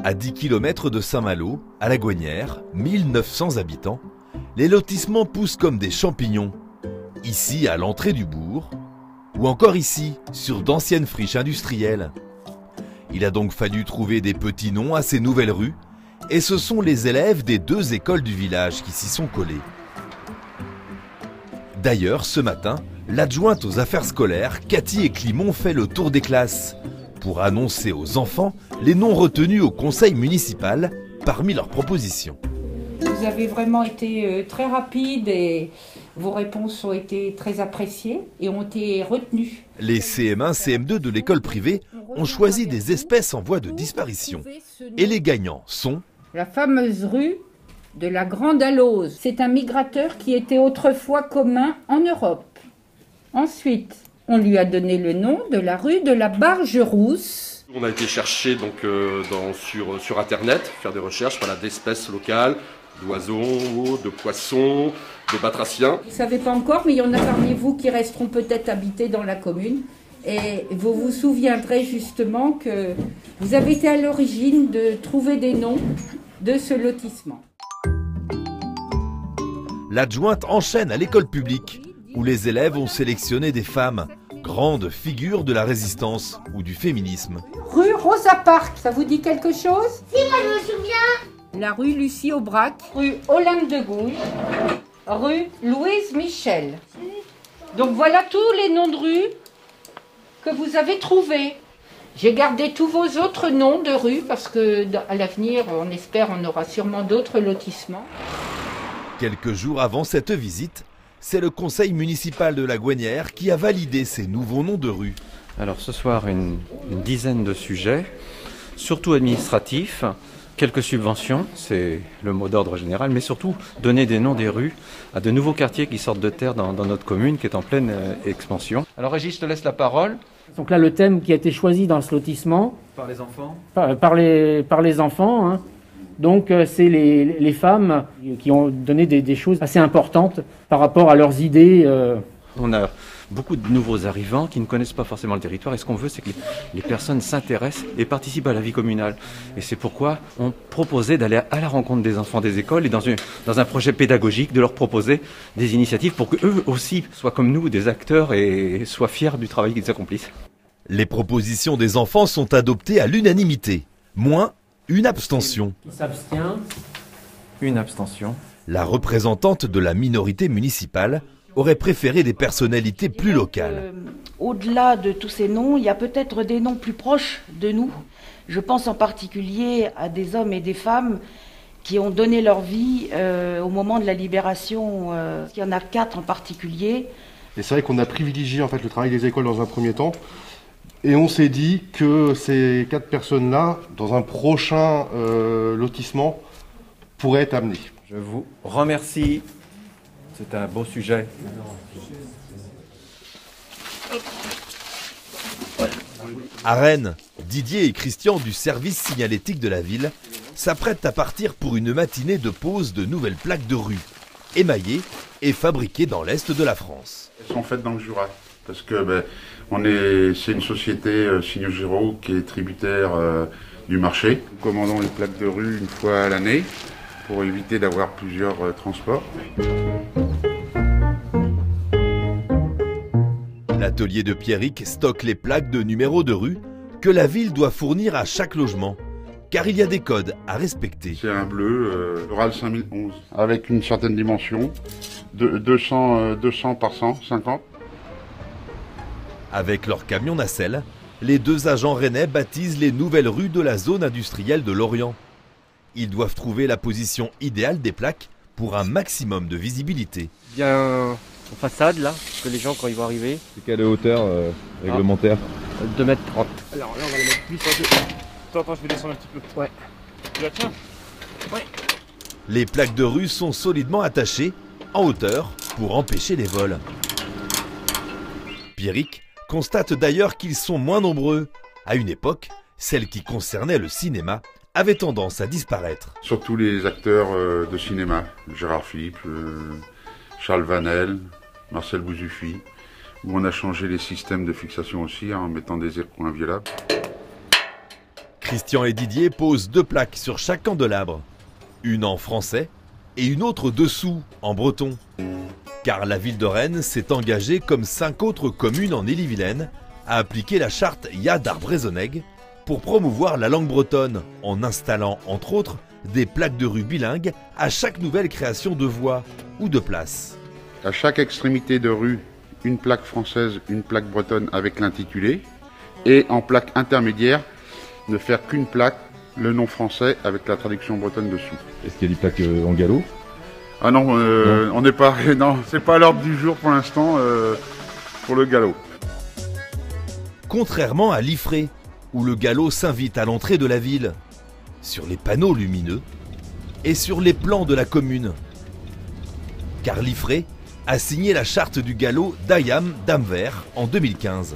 À 10 km de Saint-Malo, à la Gouanière, 1900 habitants, les lotissements poussent comme des champignons. Ici, à l'entrée du bourg, ou encore ici, sur d'anciennes friches industrielles. Il a donc fallu trouver des petits noms à ces nouvelles rues, et ce sont les élèves des 2 écoles du village qui s'y sont collés. D'ailleurs, ce matin, l'adjointe aux affaires scolaires, Cathy Éclimont, fait le tour des classes pour annoncer aux enfants les noms retenus au conseil municipal parmi leurs propositions. Vous avez vraiment été très rapide et vos réponses ont été très appréciées et ont été retenues. Les CM1, CM2 de l'école privée ont choisi des espèces en voie de disparition. Et les gagnants sont... La fameuse rue de la Grande Alose. C'est un migrateur qui était autrefois commun en Europe. Ensuite, on lui a donné le nom de la rue de la Barge-Rousse. On a été chercher donc, sur Internet, faire des recherches d'espèces locales, d'oiseaux, de poissons, de batraciens. Vous ne savez pas encore, mais il y en a parmi vous qui resteront peut-être habités dans la commune. Et vous vous souviendrez justement que vous avez été à l'origine de trouver des noms de ce lotissement. L'adjointe enchaîne à l'école publique, où les élèves ont sélectionné des femmes, grandes figures de la résistance ou du féminisme. Rue Rosa Parks, ça vous dit quelque chose? Si, moi je me souviens. La rue Lucie Aubrac, rue Olympe de Gouges, rue Louise Michel. Donc voilà tous les noms de rues que vous avez trouvés. J'ai gardé tous vos autres noms de rues parce que à l'avenir, on espère, on aura sûrement d'autres lotissements. Quelques jours avant cette visite, c'est le conseil municipal de la Gouanière qui a validé ces nouveaux noms de rues. Alors ce soir, une dizaine de sujets, surtout administratifs, quelques subventions, c'est le mot d'ordre général, mais surtout donner des noms des rues à de nouveaux quartiers qui sortent de terre dans notre commune qui est en pleine expansion. Alors Régis, je te laisse la parole. Donc là, le thème qui a été choisi dans ce lotissement... Par les enfants par les enfants, hein. Donc c'est les femmes qui ont donné des choses assez importantes par rapport à leurs idées. On a beaucoup de nouveaux arrivants qui ne connaissent pas forcément le territoire et ce qu'on veut c'est que les personnes s'intéressent et participent à la vie communale. Et c'est pourquoi on proposait d'aller à la rencontre des enfants des écoles et dans un projet pédagogique de leur proposer des initiatives pour qu'eux aussi soient comme nous des acteurs et soient fiers du travail qu'ils accomplissent. Les propositions des enfants sont adoptées à l'unanimité, moins une abstention. Qui s'abstient. Une abstention. La représentante de la minorité municipale aurait préféré des personnalités plus locales. Au-delà de tous ces noms, il y a peut-être des noms plus proches de nous. Je pense en particulier à des hommes et des femmes qui ont donné leur vie au moment de la libération. Il y en a 4 en particulier. Et c'est vrai qu'on a privilégié en fait, le travail des écoles dans un premier temps. Et on s'est dit que ces 4 personnes-là, dans un prochain lotissement, pourraient être amenées. Je vous remercie. C'est un beau sujet. À Rennes, Didier et Christian du service signalétique de la ville s'apprêtent à partir pour une matinée de pose de nouvelles plaques de rue, émaillées et fabriquées dans l'Est de la France. Elles sont faites dans le Jura, parce que c'est une société Signogiro qui est tributaire du marché. Nous commandons les plaques de rue une fois à l'année pour éviter d'avoir plusieurs transports. L'atelier de Pierrick stocke les plaques de numéros de rue que la ville doit fournir à chaque logement, car il y a des codes à respecter. C'est un bleu Oral 5011 avec une certaine dimension, 200 par 150. Avec leur camion nacelle, les 2 agents rennais baptisent les nouvelles rues de la zone industrielle de Lorient. Ils doivent trouver la position idéale des plaques pour un maximum de visibilité. Bien en façade là, que les gens quand ils vont arriver. C'est quelle hauteur réglementaire? 2,30 m. Alors là on va les mettre plus sur deux. Attends, je vais descendre un petit peu. Ouais. Tu la tiens? Ouais. Les plaques de rue sont solidement attachées, en hauteur, pour empêcher les vols. Pierrick constate d'ailleurs qu'ils sont moins nombreux. À une époque, celle qui concernait le cinéma avait tendance à disparaître. Surtout les acteurs de cinéma, Gérard Philippe, Charles Vanel, Marcel Bouzoufi, où on a changé les systèmes de fixation aussi en mettant des écrans inviolables. Christian et Didier posent 2 plaques sur chaque candelabre, une en français et une autre dessous en breton. Car la ville de Rennes s'est engagée, comme 5 autres communes en Ille-et-Vilaine, à appliquer la charte Yad Arbrezoneg pour promouvoir la langue bretonne, en installant entre autres des plaques de rue bilingues à chaque nouvelle création de voie ou de place. À chaque extrémité de rue, une plaque française, une plaque bretonne avec l'intitulé, et en plaque intermédiaire, ne faire qu'une plaque, le nom français avec la traduction bretonne dessous. Est-ce qu'il y a des plaques en gallo? Ah non, on n'est pas, non, c'est pas à l'ordre du jour pour l'instant pour le galop. Contrairement à Liffré, où le galop s'invite à l'entrée de la ville, sur les panneaux lumineux et sur les plans de la commune. Car Liffré a signé la charte du galop d'Ayam d'Amvers en 2015.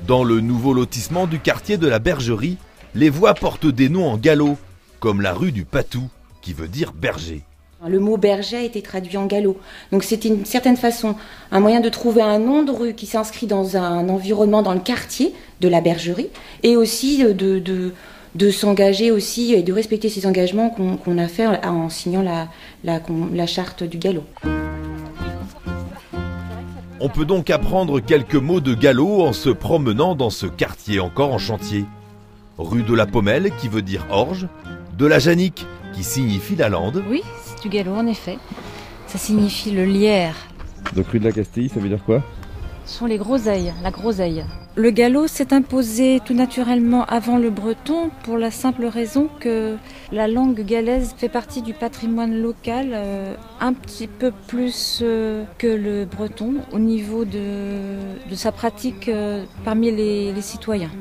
Dans le nouveau lotissement du quartier de la Bergerie, les voies portent des noms en gallo, comme la rue du Patou, qui veut dire berger. Le mot berger a été traduit en gallo. Donc c'était d'une certaine façon un moyen de trouver un nom de rue qui s'inscrit dans un environnement, dans le quartier de la Bergerie, et aussi de s'engager aussi et de respecter ces engagements qu'on a fait en signant la charte du galop. On peut donc apprendre quelques mots de gallo en se promenant dans ce quartier encore en chantier. Rue de la Pommelle, qui veut dire orge, de la Janique, qui signifie la lande. Oui, c'est du gallo en effet. Ça signifie le lierre. Donc rue de la Castille, ça veut dire quoi? Ce sont les groseilles, la groseille. Le gallo s'est imposé tout naturellement avant le breton pour la simple raison que la langue galaise fait partie du patrimoine local un petit peu plus que le breton au niveau de sa pratique parmi les citoyens.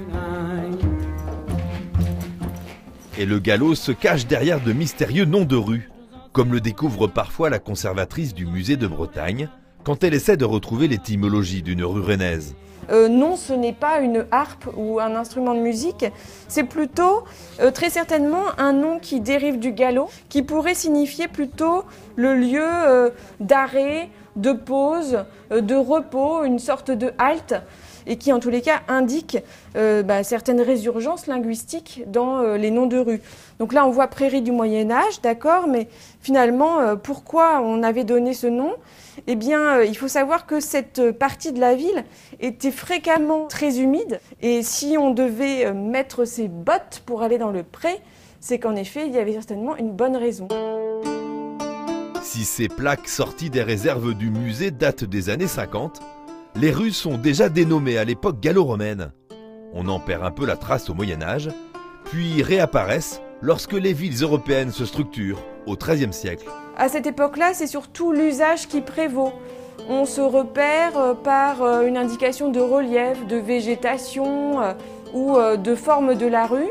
Et le gallo se cache derrière de mystérieux noms de rues, comme le découvre parfois la conservatrice du musée de Bretagne, quand elle essaie de retrouver l'étymologie d'une rue rennaise. Non, ce n'est pas une harpe ou un instrument de musique, c'est plutôt très certainement un nom qui dérive du gallo, qui pourrait signifier plutôt le lieu d'arrêt, de pause, de repos, une sorte de halte, et qui en tous les cas indique certaines résurgences linguistiques dans les noms de rues. Donc là on voit prairie du Moyen-Âge, d'accord, mais finalement pourquoi on avait donné ce nom? Eh bien il faut savoir que cette partie de la ville était fréquemment très humide, et si on devait mettre ses bottes pour aller dans le pré, c'est qu'en effet il y avait certainement une bonne raison. Si ces plaques sorties des réserves du musée datent des années 50, les rues sont déjà dénommées à l'époque gallo-romaine. On en perd un peu la trace au Moyen-Âge, puis réapparaissent lorsque les villes européennes se structurent, au XIIIe siècle. À cette époque-là, c'est surtout l'usage qui prévaut. On se repère par une indication de relief, de végétation ou de forme de la rue.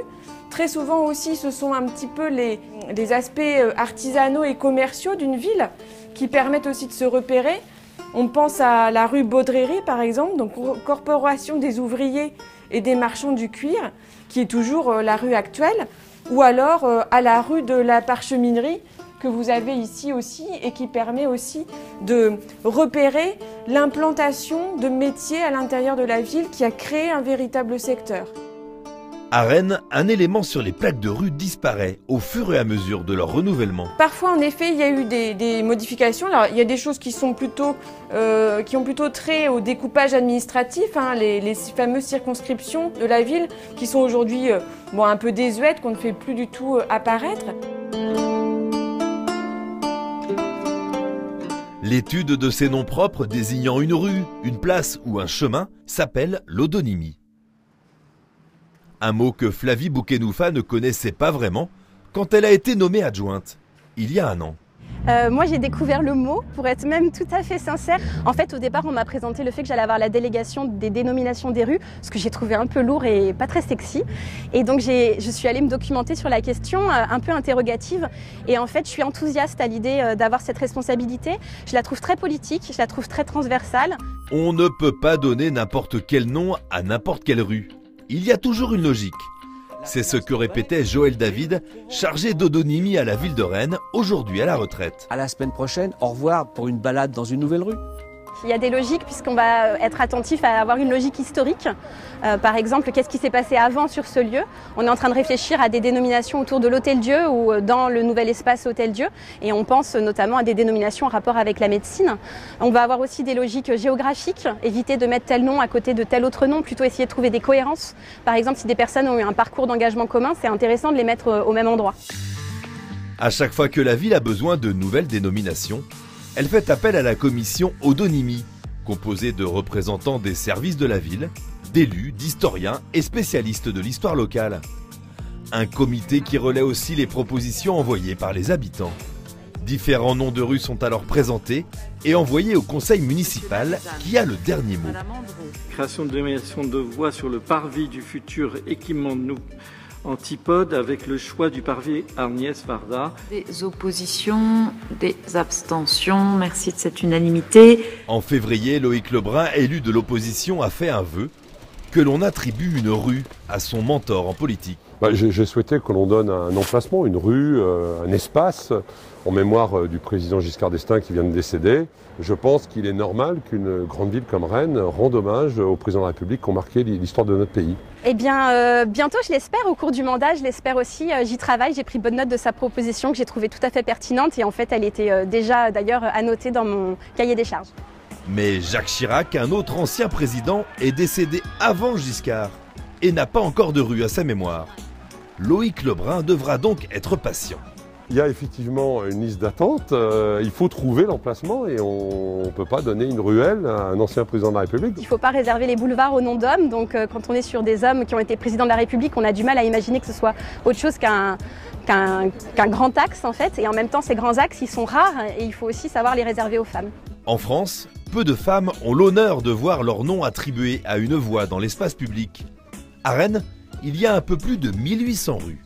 Très souvent aussi, ce sont un petit peu les aspects artisanaux et commerciaux d'une ville qui permettent aussi de se repérer. On pense à la rue Baudrerie par exemple, donc corporation des ouvriers et des marchands du cuir, qui est toujours la rue actuelle, ou alors à la rue de la Parcheminerie que vous avez ici aussi et qui permet aussi de repérer l'implantation de métiers à l'intérieur de la ville qui a créé un véritable secteur. À Rennes, un élément sur les plaques de rue disparaît au fur et à mesure de leur renouvellement. Parfois, en effet, il y a eu des modifications. Alors, il y a des choses qui ont plutôt trait au découpage administratif, hein, les fameuses circonscriptions de la ville, qui sont aujourd'hui un peu désuètes, qu'on ne fait plus du tout apparaître. L'étude de ces noms propres désignant une rue, une place ou un chemin s'appelle l'odonymie. Un mot que Flavie Boukenoufa ne connaissait pas vraiment quand elle a été nommée adjointe, il y a un an. Moi j'ai découvert le mot, pour être même tout à fait sincère. En fait au départ on m'a présenté le fait que j'allais avoir la délégation des dénominations des rues, ce que j'ai trouvé un peu lourd et pas très sexy. Et donc je suis allée me documenter sur la question, un peu interrogative. Et en fait je suis enthousiaste à l'idée d'avoir cette responsabilité. Je la trouve très politique, je la trouve très transversale. On ne peut pas donner n'importe quel nom à n'importe quelle rue. Il y a toujours une logique. C'est ce que répétait Joël David, chargé d'odonymie à la ville de Rennes, aujourd'hui à la retraite. À la semaine prochaine, au revoir pour une balade dans une nouvelle rue. Il y a des logiques puisqu'on va être attentif à avoir une logique historique. Par exemple, qu'est-ce qui s'est passé avant sur ce lieu? On est en train de réfléchir à des dénominations autour de l'Hôtel-Dieu ou dans le nouvel espace Hôtel-Dieu. Et on pense notamment à des dénominations en rapport avec la médecine. On va avoir aussi des logiques géographiques, éviter de mettre tel nom à côté de tel autre nom, plutôt essayer de trouver des cohérences. Par exemple, si des personnes ont eu un parcours d'engagement commun, c'est intéressant de les mettre au même endroit. À chaque fois que la ville a besoin de nouvelles dénominations, elle fait appel à la commission Odonymie, composée de représentants des services de la ville, d'élus, d'historiens et spécialistes de l'histoire locale. Un comité qui relaie aussi les propositions envoyées par les habitants. Différents noms de rues sont alors présentés et envoyés au conseil municipal qui a le dernier mot. Création de dénomination de voies sur le parvis du futur équipement de nous Antipode avec le choix du parvis Agnès Varda. Des oppositions, des abstentions, merci de cette unanimité. En février, Loïc Lebrun, élu de l'opposition, a fait un vœu que l'on attribue une rue à son mentor en politique. J'ai souhaité que l'on donne un emplacement, une rue, un espace en mémoire du président Giscard d'Estaing qui vient de décéder. Je pense qu'il est normal qu'une grande ville comme Rennes rende hommage au président de la République qui ont marqué l'histoire de notre pays. Eh bien, bientôt, je l'espère, au cours du mandat, je l'espère aussi. J'y travaille, j'ai pris bonne note de sa proposition que j'ai trouvée tout à fait pertinente et en fait, elle était déjà d'ailleurs annotée dans mon cahier des charges. Mais Jacques Chirac, un autre ancien président, est décédé avant Giscard et n'a pas encore de rue à sa mémoire. Loïc Lebrun devra donc être patient. Il y a effectivement une liste d'attente, il faut trouver l'emplacement et on ne peut pas donner une ruelle à un ancien président de la République. Il ne faut pas réserver les boulevards au nom d'hommes, donc quand on est sur des hommes qui ont été présidents de la République, on a du mal à imaginer que ce soit autre chose qu'un grand axe en fait, et en même temps ces grands axes ils sont rares et il faut aussi savoir les réserver aux femmes. En France, peu de femmes ont l'honneur de voir leur nom attribué à une voie dans l'espace public. À Rennes, il y a un peu plus de 1800 rues.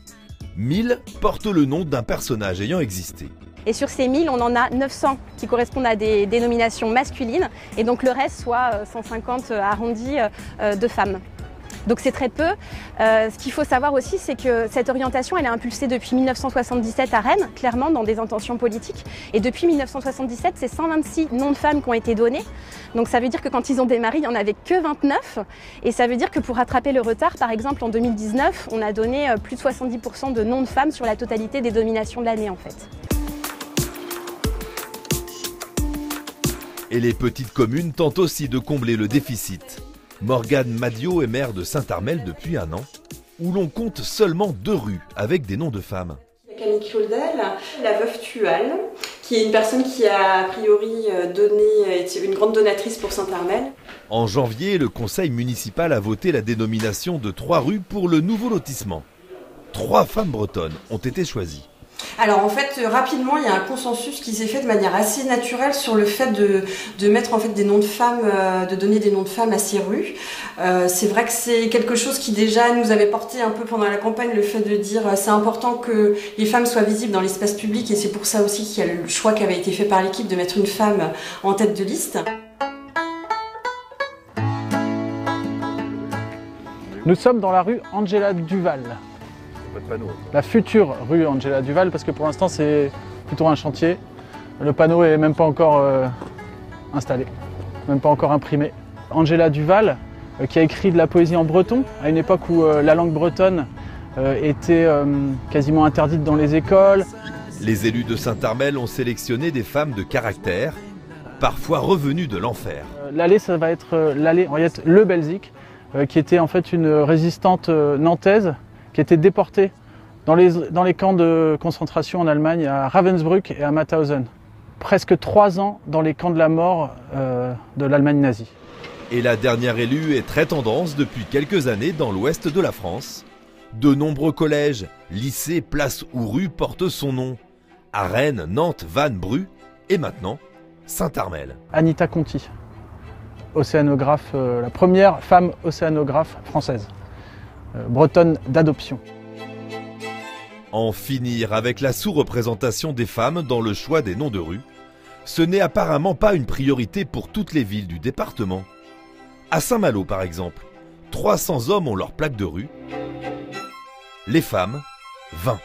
1000 portent le nom d'un personnage ayant existé. Et sur ces 1000, on en a 900 qui correspondent à des dénominations masculines et donc le reste, soit 150 arrondis de femmes. Donc c'est très peu. Ce qu'il faut savoir aussi, c'est que cette orientation, elle est impulsée depuis 1977 à Rennes, clairement dans des intentions politiques. Et depuis 1977, c'est 126 noms de femmes qui ont été donnés. Donc ça veut dire que quand ils ont démarré, il n'y en avait que 29. Et ça veut dire que pour rattraper le retard, par exemple en 2019, on a donné plus de 70% de noms de femmes sur la totalité des dominations de l'année en fait. Et les petites communes tentent aussi de combler le déficit. Morgane Madiot est maire de Saint-Armel depuis 1 an, où l'on compte seulement 2 rues avec des noms de femmes. Camille Claudel, la veuve Tual, qui est une personne qui a priori est une grande donatrice pour Saint-Armel. En janvier, le conseil municipal a voté la dénomination de 3 rues pour le nouveau lotissement. 3 femmes bretonnes ont été choisies. Alors en fait, rapidement, il y a un consensus qui s'est fait de manière assez naturelle sur le fait de mettre en fait des noms de femmes, de donner des noms de femmes à ces rues. C'est vrai que c'est quelque chose qui déjà nous avait porté un peu pendant la campagne, le fait de dire c'est important que les femmes soient visibles dans l'espace public et c'est pour ça aussi qu'il y a le choix qui avait été fait par l'équipe de mettre une femme en tête de liste. Nous sommes dans la rue Angela Duval. La future rue Angela Duval, parce que pour l'instant c'est plutôt un chantier. Le panneau est même pas encore installé, même pas encore imprimé. Angela Duval, qui a écrit de la poésie en breton, à une époque où la langue bretonne était quasiment interdite dans les écoles. Les élus de Saint-Armel ont sélectionné des femmes de caractère, parfois revenues de l'enfer. L'allée, ça va être l'allée Henriette Le Belzic, qui était en fait une résistante nantaise, qui était déportée dans les camps de concentration en Allemagne, à Ravensbrück et à Mauthausen. Presque 3 ans dans les camps de la mort de l'Allemagne nazie. Et la dernière élue est très tendance depuis quelques années dans l'ouest de la France. De nombreux collèges, lycées, places ou rues portent son nom. À Rennes, Nantes, Vannes, Bru et maintenant Saint-Armel. Anita Conti, océanographe, la première femme océanographe française. Bretonne d'adoption. En finir avec la sous-représentation des femmes dans le choix des noms de rue, ce n'est apparemment pas une priorité pour toutes les villes du département. À Saint-Malo par exemple, 300 hommes ont leur plaque de rue, les femmes, 20.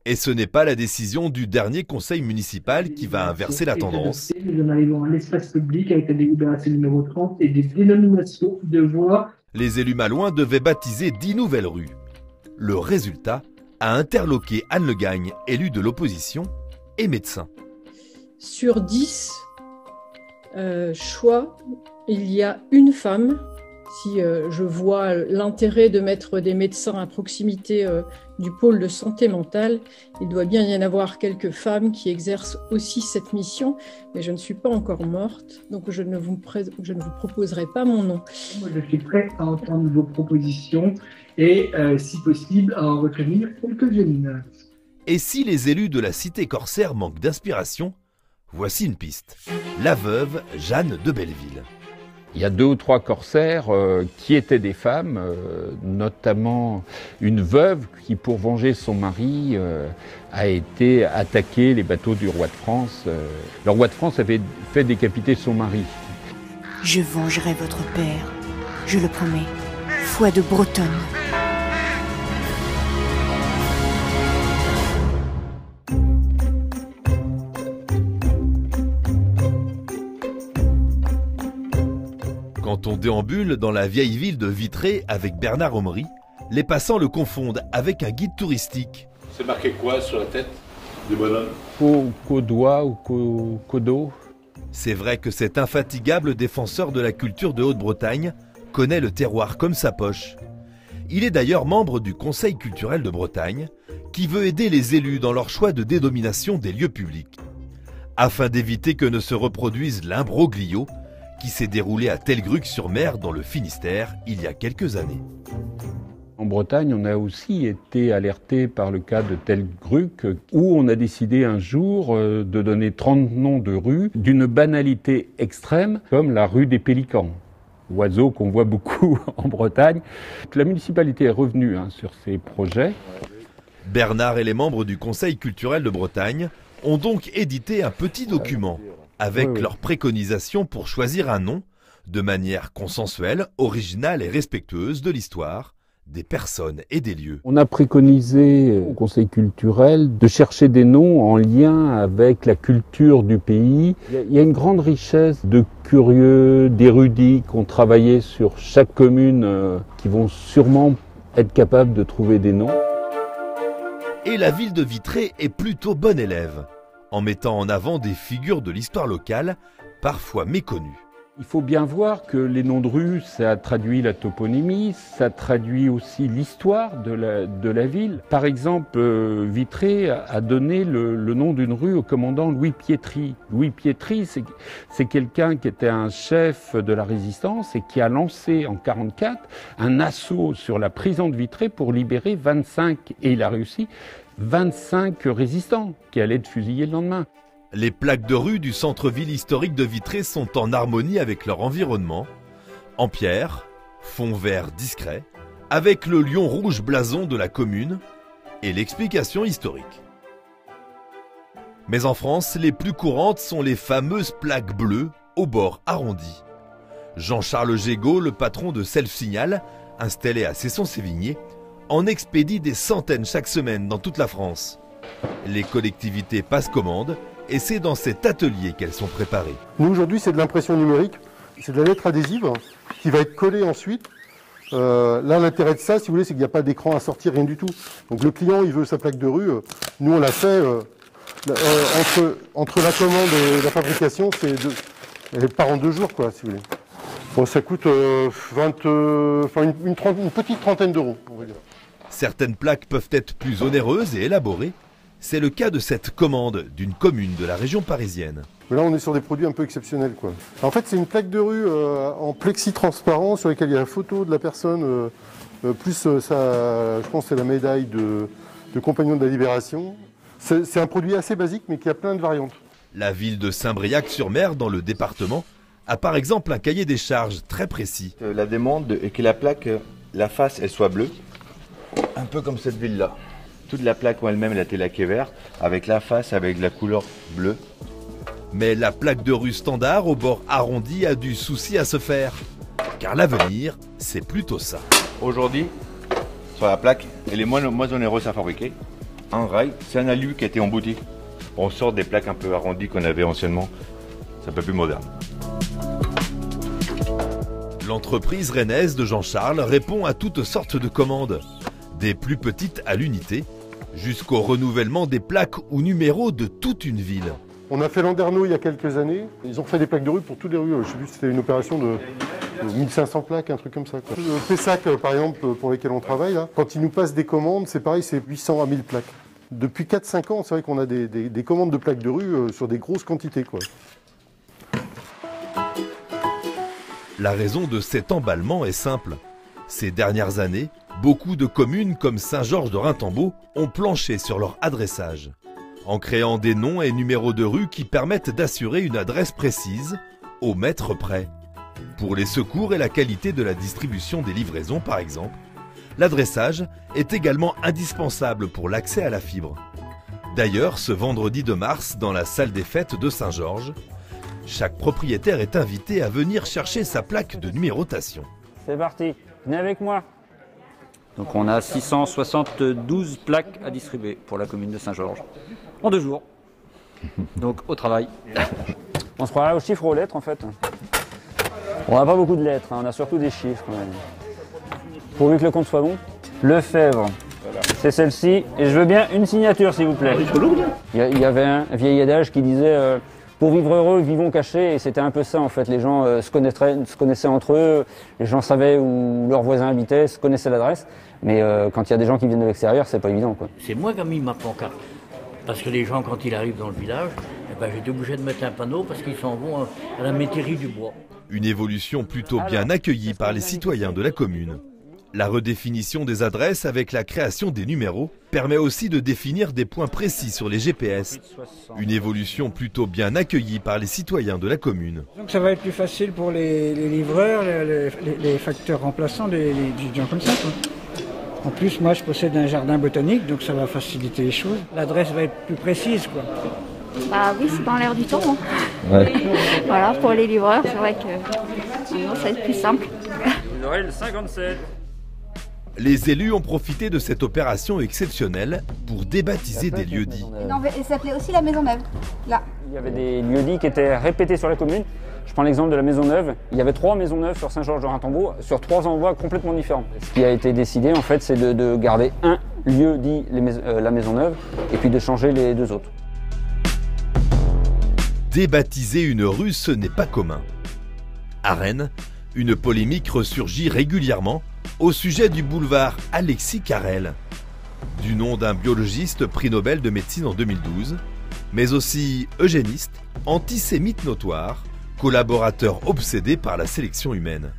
Et ce n'est pas la décision du dernier conseil municipal qui va inverser la tendance. Nous en arrivons à l'espace public avec la délibération numéro 30 et des dénominations de voies. Les élus malouins devaient baptiser 10 nouvelles rues. Le résultat a interloqué Anne Le Gagne, élue de l'opposition et médecin. Sur 10 choix, il y a une femme. Si je vois l'intérêt de mettre des médecins à proximité du pôle de santé mentale, il doit bien y en avoir quelques femmes qui exercent aussi cette mission, mais je ne suis pas encore morte, donc je ne vous proposerai pas mon nom. Moi, je suis prêt à entendre vos propositions et, si possible, à en retenir quelques-unes. Et si les élus de la cité corsaire manquent d'inspiration, voici une piste. La veuve Jeanne de Belleville. Il y a 2 ou 3 corsaires qui étaient des femmes, notamment une veuve qui, pour venger son mari, a été attaquer les bateaux du roi de France. Le roi de France avait fait décapiter son mari. Je vengerai votre père, je le promets, foi de Bretonne. Quand on déambule dans la vieille ville de Vitré avec Bernard Ommery, les passants le confondent avec un guide touristique. C'est marqué quoi sur la tête du bonhomme? Caudois ou Codo. C'est vrai que cet infatigable défenseur de la culture de Haute-Bretagne connaît le terroir comme sa poche. Il est d'ailleurs membre du Conseil culturel de Bretagne, qui veut aider les élus dans leur choix de dénomination des lieux publics, afin d'éviter que ne se reproduise l'imbroglio qui s'est déroulé à Telgruc-sur-Mer dans le Finistère il y a quelques années. En Bretagne, on a aussi été alerté par le cas de Telgruc, où on a décidé un jour de donner 30 noms de rues d'une banalité extrême, comme la rue des Pélicans, oiseau qu'on voit beaucoup en Bretagne. La municipalité est revenue sur ces projets. Bernard et les membres du Conseil culturel de Bretagne ont donc édité un petit document avec leurs préconisations pour choisir un nom de manière consensuelle, originale et respectueuse de l'histoire, des personnes et des lieux. On a préconisé au Conseil culturel de chercher des noms en lien avec la culture du pays. Il y a une grande richesse de curieux, d'érudits qui ont travaillé sur chaque commune, qui vont sûrement être capables de trouver des noms. Et la ville de Vitré est plutôt bonne élève, en mettant en avant des figures de l'histoire locale, parfois méconnues. Il faut bien voir que les noms de rues, ça traduit la toponymie, ça traduit aussi l'histoire de la ville. Par exemple, Vitré a donné le nom d'une rue au commandant Louis Pietri. Louis Pietri, c'est quelqu'un qui était un chef de la résistance et qui a lancé en 1944 un assaut sur la prison de Vitré pour libérer 25, et il a réussi, 25 résistants qui allaient être fusillés le lendemain. Les plaques de rue du centre-ville historique de Vitré sont en harmonie avec leur environnement, en pierre, fond vert discret, avec le lion rouge blason de la commune et l'explication historique. Mais en France, les plus courantes sont les fameuses plaques bleues au bord arrondi. Jean-Charles Gégaud, le patron de Self-Signal, installé à Cesson-Sévigné, en expédie des centaines chaque semaine dans toute la France. Les collectivités passent commande et c'est dans cet atelier qu'elles sont préparées. Nous aujourd'hui c'est de l'impression numérique, c'est de la lettre adhésive qui va être collée ensuite. Là l'intérêt de ça, si vous voulez, c'est qu'il n'y a pas d'écran à sortir, rien du tout. Donc le client il veut sa plaque de rue, nous on l'a fait entre la commande et la fabrication, elle part en 2 jours quoi, si vous voulez. Bon, ça coûte une petite trentaine d'euros, on va dire. Certaines plaques peuvent être plus onéreuses et élaborées. C'est le cas de cette commande d'une commune de la région parisienne. Mais là, on est sur des produits un peu exceptionnels, quoi. En fait, c'est une plaque de rue en plexi transparent sur laquelle il y a la photo de la personne, plus je pense c'est la médaille de compagnon de la Libération. C'est un produit assez basique, mais qui a plein de variantes. La ville de Saint-Briac-sur-Mer, dans le département, a par exemple un cahier des charges très précis. La demande est que la plaque, la face, elle soit bleue, un peu comme cette ville-là. Toute la plaque en elle-même, elle a été laquée verte, avec la face, avec la couleur bleue. Mais la plaque de rue standard au bord arrondi a du souci à se faire. Car l'avenir, c'est plutôt ça. Aujourd'hui, sur la plaque, elle est moins onéreuse à fabriquer. un rail, c'est un alu qui a été embouti. On sort des plaques un peu arrondies qu'on avait anciennement. C'est un peu plus moderne. L'entreprise rennaise de Jean-Charles répond à toutes sortes de commandes, des plus petites à l'unité, jusqu'au renouvellement des plaques ou numéros de toute une ville. On a fait Landerneau il y a quelques années. Ils ont fait des plaques de rue pour toutes les rues. Je sais plus, c'était une opération de 1500 plaques, un truc comme ça. Pessac, par exemple, pour lesquels on travaille, là, quand ils nous passent des commandes, c'est pareil, c'est 800 à 1000 plaques. Depuis 4-5 ans, c'est vrai qu'on a des commandes de plaques de rue sur des grosses quantités, quoi. La raison de cet emballement est simple. Ces dernières années, beaucoup de communes comme Saint-Georges-de-Rintembeau ont planché sur leur adressage, en créant des noms et numéros de rue qui permettent d'assurer une adresse précise, au mètre près. Pour les secours et la qualité de la distribution des livraisons, par exemple, l'adressage est également indispensable pour l'accès à la fibre. D'ailleurs, ce vendredi 2 mars, dans la salle des fêtes de Saint-Georges, chaque propriétaire est invité à venir chercher sa plaque de numérotation. C'est parti, venez avec moi. Donc on a 672 plaques à distribuer pour la commune de Saint-Georges, en 2 jours. Donc au travail. On se croirait aux chiffres, aux lettres en fait. On n'a pas beaucoup de lettres, on a surtout des chiffres quand même. Pourvu que le compte soit bon. Lefebvre, c'est celle-ci. Et je veux bien une signature s'il vous plaît. Il y avait un vieil adage qui disait pour vivre heureux, vivons cachés. Et c'était un peu ça en fait. Les gens se connaissaient entre eux, les gens savaient où leurs voisins habitaient, se connaissaient l'adresse. Mais quand il y a des gens qui viennent de l'extérieur, c'est pas évident, quoi. C'est moi qui ai mis ma pancarte. Parce que les gens, quand ils arrivent dans le village, eh ben, j'étais obligé de mettre un panneau parce qu'ils s'en vont à la métairie du bois. Une évolution plutôt bien accueillie par les citoyens de la commune. La redéfinition des adresses avec la création des numéros permet aussi de définir des points précis sur les GPS. Une évolution plutôt bien accueillie par les citoyens de la commune. Donc ça va être plus facile pour les livreurs, les facteurs remplaçants, les gens comme ça, quoi. En plus, moi je possède un jardin botanique, donc ça va faciliter les choses. L'adresse va être plus précise, quoi. Bah oui, c'est dans l'air du temps. Hein. Ouais. Voilà, pour les livreurs, c'est vrai que maintenant ça va être plus simple. Vous aurez le 57. Les élus ont profité de cette opération exceptionnelle pour débaptiser des lieux-dits. Il s'appelait aussi la Maison Neuve, là. Il y avait des lieux-dits qui étaient répétés sur la commune. Je prends l'exemple de la Maison Neuve. Il y avait 3 maisons neuves sur Saint-Georges-de-Rintembeau, sur 3 endroits complètement différents. Ce qui a été décidé, en fait, c'est de garder un lieu-dit, la Maison Neuve, et puis de changer les 2 autres. Débaptiser une rue, ce n'est pas commun. À Rennes, une polémique ressurgit régulièrement au sujet du boulevard Alexis Carrel, du nom d'un biologiste prix Nobel de médecine en 2012, mais aussi eugéniste, antisémite notoire, collaborateur obsédé par la sélection humaine.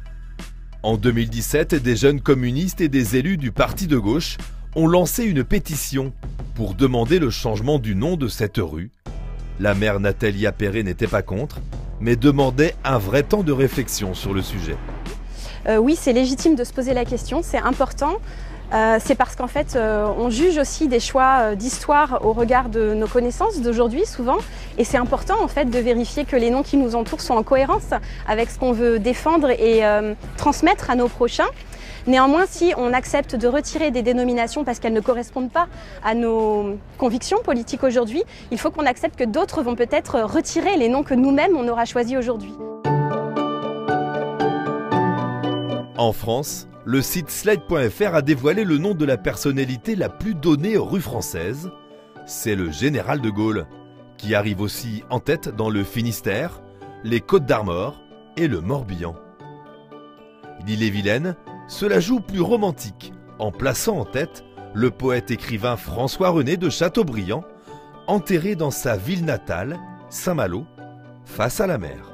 En 2017, des jeunes communistes et des élus du parti de gauche ont lancé une pétition pour demander le changement du nom de cette rue. La maire Nathalie Appéré n'était pas contre, mais demandait un vrai temps de réflexion sur le sujet. Oui, c'est légitime de se poser la question, c'est important. C'est parce qu'en fait, on juge aussi des choix d'histoire au regard de nos connaissances d'aujourd'hui, souvent. Et c'est important, en fait, de vérifier que les noms qui nous entourent sont en cohérence avec ce qu'on veut défendre et transmettre à nos prochains. Néanmoins, si on accepte de retirer des dénominations parce qu'elles ne correspondent pas à nos convictions politiques aujourd'hui, il faut qu'on accepte que d'autres vont peut-être retirer les noms que nous-mêmes on aura choisis aujourd'hui. En France, le site Slide.fr a dévoilé le nom de la personnalité la plus donnée aux rues françaises. C'est le général de Gaulle, qui arrive aussi en tête dans le Finistère, les Côtes-d'Armor et le Morbihan. L'Ille-et-Vilaine se la joue plus romantique, en plaçant en tête le poète-écrivain François-René de Chateaubriand, enterré dans sa ville natale, Saint-Malo, face à la mer.